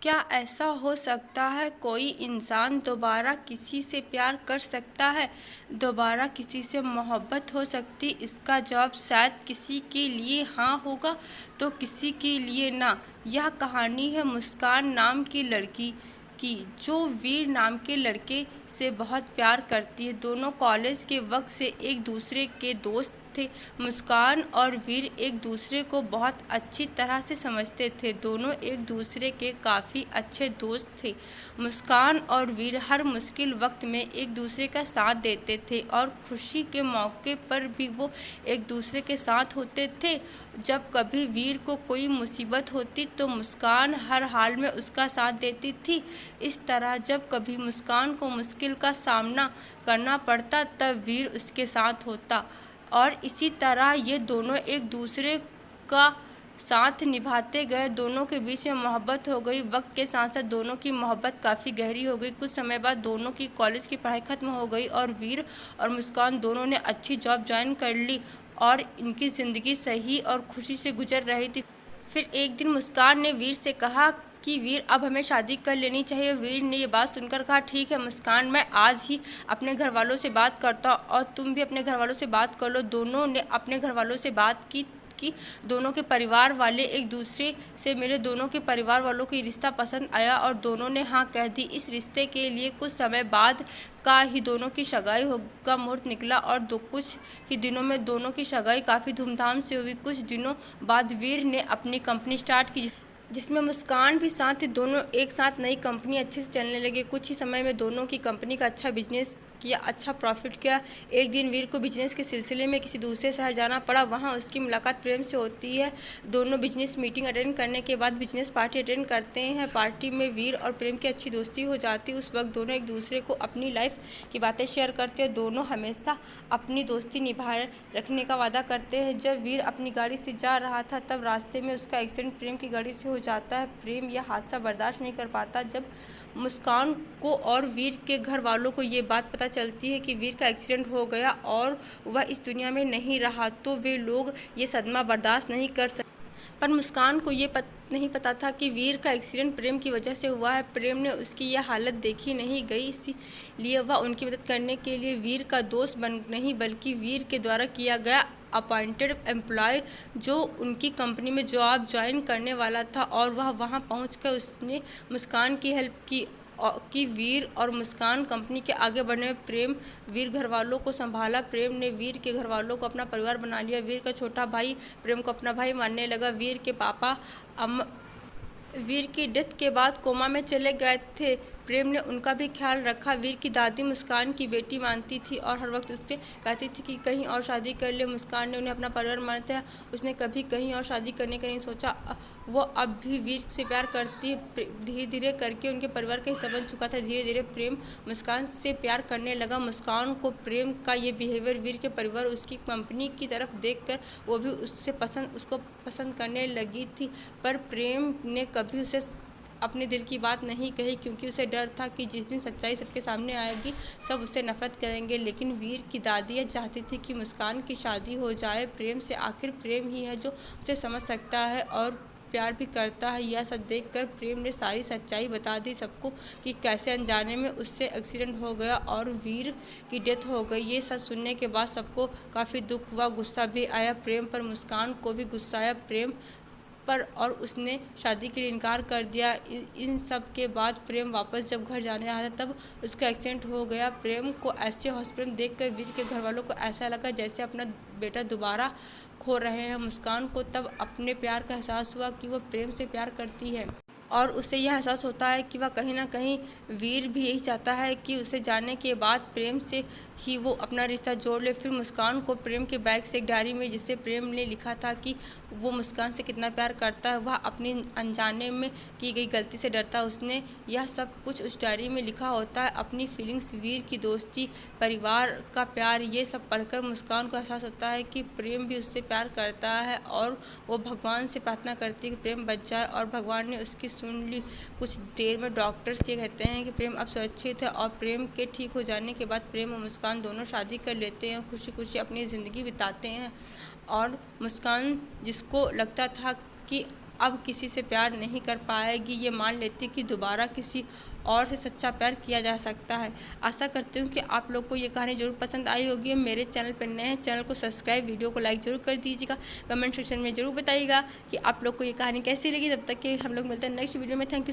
क्या ऐसा हो सकता है कोई इंसान दोबारा किसी से प्यार कर सकता है? दोबारा किसी से मोहब्बत हो सकती? इसका जवाब शायद किसी के लिए हाँ होगा तो किसी के लिए ना। यह कहानी है मुस्कान नाम की लड़की की, जो वीर नाम के लड़के से बहुत प्यार करती है। दोनों कॉलेज के वक्त से एक दूसरे के दोस्त थे। मुस्कान और वीर एक दूसरे को बहुत अच्छी तरह से समझते थे। दोनों एक दूसरे के काफ़ी अच्छे दोस्त थे। मुस्कान और वीर हर मुश्किल वक्त में एक दूसरे का साथ देते थे और खुशी के मौके पर भी वो एक दूसरे के साथ होते थे। जब कभी वीर को कोई मुसीबत होती तो मुस्कान हर हाल में उसका साथ देती थी। इस तरह जब कभी मुस्कान को मुश्किल का सामना करना पड़ता तब वीर उसके साथ होता और इसी तरह ये दोनों एक दूसरे का साथ निभाते गए। दोनों के बीच में मोहब्बत हो गई। वक्त के साथ साथ दोनों की मोहब्बत काफ़ी गहरी हो गई। कुछ समय बाद दोनों की कॉलेज की पढ़ाई ख़त्म हो गई और वीर और मुस्कान दोनों ने अच्छी जॉब ज्वाइन कर ली और इनकी ज़िंदगी सही और खुशी से गुजर रही थी। फिर एक दिन मुस्कान ने वीर से कहा कि वीर, अब हमें शादी कर लेनी चाहिए। वीर ने ये बात सुनकर कहा, ठीक है मुस्कान, मैं आज ही अपने घर वालों से बात करता हूँ और तुम भी अपने घर वालों से बात कर लो। दोनों ने अपने घर वालों से बात की कि दोनों के परिवार वाले एक दूसरे से मिले। दोनों के परिवार वालों को ये रिश्ता पसंद आया और दोनों ने हाँ कह दी। इस रिश्ते के लिए कुछ समय बाद का ही दोनों की सगाई का मुहूर्त निकला और कुछ ही दिनों में दोनों की सगाई काफ़ी धूमधाम से हुई। कुछ दिनों बाद वीर ने अपनी कंपनी स्टार्ट की जिसमें मुस्कान भी साथ थी। दोनों एक साथ नई कंपनी अच्छे से चलने लगे। कुछ ही समय में दोनों की कंपनी का अच्छा बिजनेस किया, अच्छा प्रॉफिट किया। एक दिन वीर को बिजनेस के सिलसिले में किसी दूसरे शहर जाना पड़ा। वहाँ उसकी मुलाकात प्रेम से होती है। दोनों बिजनेस मीटिंग अटेंड करने के बाद बिजनेस पार्टी अटेंड करते हैं। पार्टी में वीर और प्रेम की अच्छी दोस्ती हो जाती है। उस वक्त दोनों एक दूसरे को अपनी लाइफ की बातें शेयर करते हैं। दोनों हमेशा अपनी दोस्ती निभाए रखने का वादा करते हैं। जब वीर अपनी गाड़ी से जा रहा था तब रास्ते में उसका एक्सीडेंट प्रेम की गाड़ी से हो जाता है। प्रेम यह हादसा बर्दाश्त नहीं कर पाता। जब मुस्कान को और वीर के घर वालों को ये बात पता चलती है कि वीर का एक्सीडेंट हो गया और वह इस दुनिया में नहीं रहा तो वे लोग ये सदमा बर्दाश्त नहीं कर सकते। पर मुस्कान को ये नहीं पता था कि वीर का एक्सीडेंट प्रेम की वजह से हुआ है। प्रेम ने उसकी यह हालत देखी नहीं गई, इसीलिए वह उनकी मदद करने के लिए वीर का दोस्त बन नहीं बल्कि वीर के द्वारा किया गया अपॉइंटेड एम्प्लॉय जो उनकी कंपनी में जॉब ज्वाइन करने वाला था और वह वहां पहुंचकर उसने मुस्कान की हेल्प की कि वीर और मुस्कान कंपनी के आगे बढ़ने में प्रेम वीर घर वालों को संभाला। प्रेम ने वीर के घर वालों को अपना परिवार बना लिया। वीर का छोटा भाई प्रेम को अपना भाई मानने लगा। वीर के पापा वीर की डेथ के बाद कोमा में चले गए थे। प्रेम ने उनका भी ख्याल रखा। वीर की दादी मुस्कान की बेटी मानती थी और हर वक्त उससे कहती थी कि कहीं और शादी कर ले। मुस्कान ने उन्हें अपना परिवार मानते हैं। उसने कभी कहीं और शादी करने का नहीं सोचा। वो अब भी वीर से प्यार करती है। धीरे धीरे करके उनके परिवार का हिस्सा बन चुका था। धीरे धीरे प्रेम मुस्कान से प्यार करने लगा। मुस्कान को प्रेम का ये बिहेवियर, वीर के परिवार उसकी कंपनी की तरफ देखकर वो भी उसको पसंद करने लगी थी। पर प्रेम ने कभी उसे अपने दिल की बात नहीं कही क्योंकि उसे डर था कि जिस दिन सच्चाई सबके सामने आएगी सब उससे नफरत करेंगे। लेकिन वीर की दादी यह चाहती थी कि मुस्कान की शादी हो जाए प्रेम से। आखिर प्रेम ही है जो उसे समझ सकता है और प्यार भी करता है। यह सब देखकर प्रेम ने सारी सच्चाई बता दी सबको कि कैसे अनजाने में उससे एक्सीडेंट हो गया और वीर की डेथ हो गई। ये सब सुनने के बाद सबको काफ़ी दुख हुआ, गुस्सा भी आया प्रेम पर। मुस्कान को भी गुस्सा आया प्रेम पर और उसने शादी के लिए इनकार कर दिया। इन सब के बाद प्रेम वापस जब घर जाने रहा था तब उसका एक्सीडेंट हो गया। प्रेम को ऐसे हॉस्पिटल देखकर वीर के घर वालों को ऐसा लगा जैसे अपना बेटा दोबारा खो रहे हैं। मुस्कान को तब अपने प्यार का एहसास हुआ कि वो प्रेम से प्यार करती है और उसे यह एहसास होता है कि वह कहीं ना कहीं वीर भी यही चाहता है कि उसे जाने के बाद प्रेम से ही वो अपना रिश्ता जोड़ ले। फिर मुस्कान को प्रेम के बैग से एक डायरी में जिसे प्रेम ने लिखा था कि वो मुस्कान से कितना प्यार करता है, वह अपनी अनजाने में की गई गलती से डरता है। उसने यह सब कुछ उस डायरी में लिखा होता है, अपनी फीलिंग्स, वीर की दोस्ती, परिवार का प्यार। ये सब पढ़कर मुस्कान को एहसास होता है कि प्रेम भी उससे प्यार करता है और वो भगवान से प्रार्थना करती है कि प्रेम बच जाए और भगवान ने उसकी सुन ली। कुछ देर में डॉक्टर्स ये कहते हैं कि प्रेम अब सुरक्षित है और प्रेम के ठीक हो जाने के बाद प्रेम और मुस्कान दोनों शादी कर लेते हैं, खुशी खुशी अपनी ज़िंदगी बिताते हैं। और मुस्कान जिसको लगता था कि अब किसी से प्यार नहीं कर पाएगी। ये मान लेती कि दोबारा किसी और से सच्चा प्यार किया जा सकता है। आशा करती हूँ कि आप लोग को ये कहानी जरूर पसंद आई होगी। मेरे चैनल पर नए हैं, चैनल को सब्सक्राइब, वीडियो को लाइक जरूर कर दीजिएगा। कमेंट सेक्शन में जरूर बताइएगा कि आप लोग को ये कहानी कैसी लगी। तब तक के हम लोग मिलते हैं नेक्स्ट वीडियो में। Thank you.